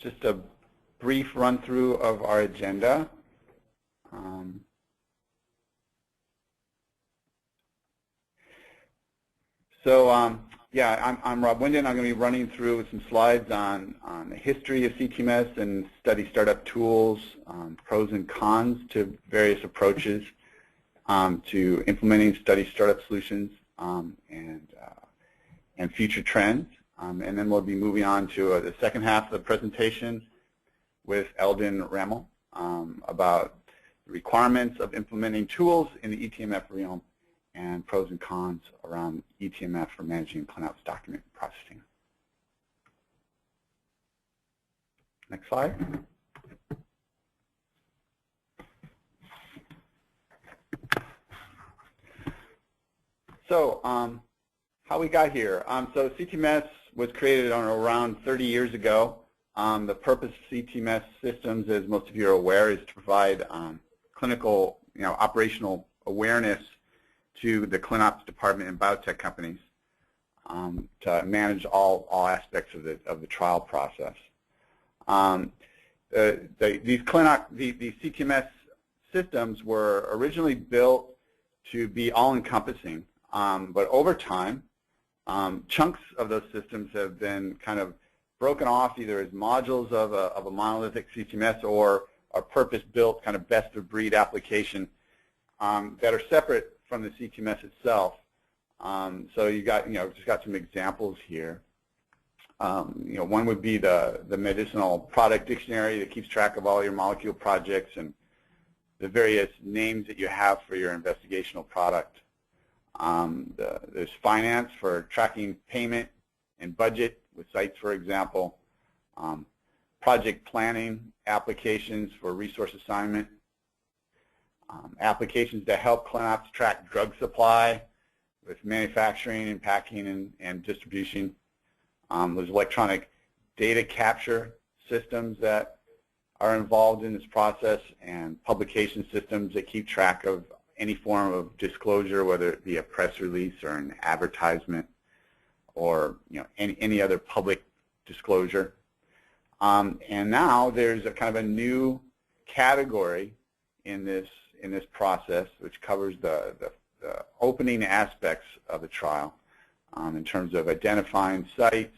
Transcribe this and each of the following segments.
just a brief run-through of our agenda. Yeah, I'm Rob Wynden. I'm going to be running through some slides on the history of CTMS and study startup tools, pros and cons to various approaches to implementing study startup solutions, and future trends. And then we'll be moving on to the second half of the presentation with Eldin Rammell about the requirements of implementing tools in the eTMF realm and pros and cons around eTMF for managing ClinOps document processing. Next slide. So how we got here. So CTMS was created around 30 years ago. The purpose of CTMS systems, as most of you are aware, is to provide clinical, operational awareness to the ClinOps department in biotech companies to manage all aspects of the trial process. These CTMS systems were originally built to be all-encompassing, but over time, chunks of those systems have been kind of broken off either as modules of a monolithic CTMS or a purpose-built kind of best-of-breed application that are separate from the CTMS itself. So you got, just got some examples here. One would be the medicinal product dictionary that keeps track of all your molecule projects and the various names that you have for your investigational product. There's finance for tracking payment and budget with sites, for example. Project planning applications for resource assignment. Applications that help ClinOps track drug supply with manufacturing and packing and distribution. There's electronic data capture systems that are involved in this process and publication systems that keep track of any form of disclosure, whether it be a press release or an advertisement or any other public disclosure. And now there's a kind of a new category in this process, which covers the opening aspects of the trial in terms of identifying sites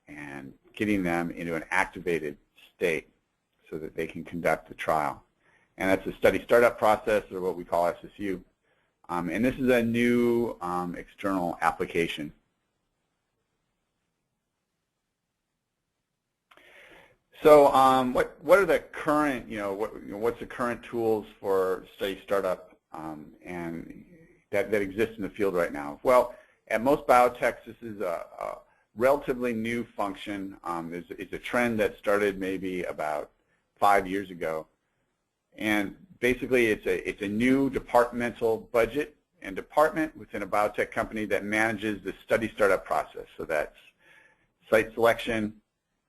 and getting them into an activated state so that they can conduct the trial. And that's a study startup process, or what we call SSU. And this is a new external application. So what are the current, what's the current tools for study startup and that exist in the field right now? Well, at most biotechs, this is a relatively new function. It's a trend that started maybe about 5 years ago. And basically, it's a new departmental budget and department within a biotech company that manages the study startup process. So that's site selection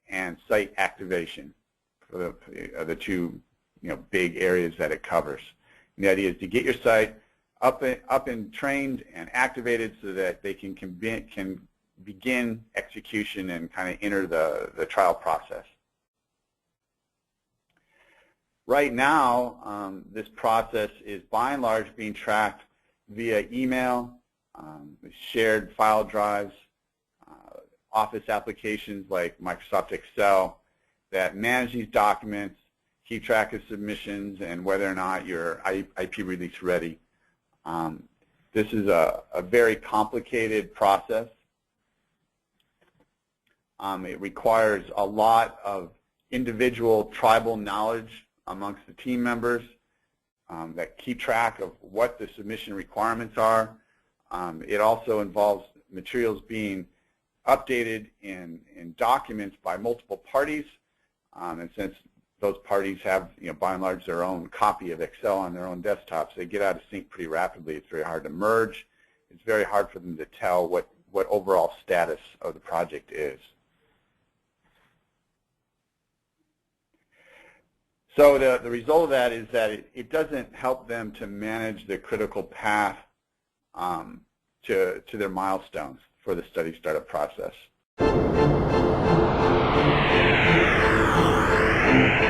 and site activation for the two big areas that it covers. And the idea is to get your site up and trained and activated so that they can begin execution and kind of enter the trial process. Right now, this process is by and large being tracked via email, shared file drives, Office applications like Microsoft Excel that manage these documents, keep track of submissions, and whether or not you're IP release ready. This is a very complicated process. It requires a lot of individual tribal knowledge amongst the team members that keep track of what the submission requirements are. It also involves materials being updated in documents by multiple parties, and since those parties have, by and large, their own copy of Excel on their own desktops, they get out of sync pretty rapidly. It's very hard to merge. It's very hard for them to tell what overall status of the project is. So the result of that is that it doesn't help them to manage the critical path to their milestones for the study startup process. you.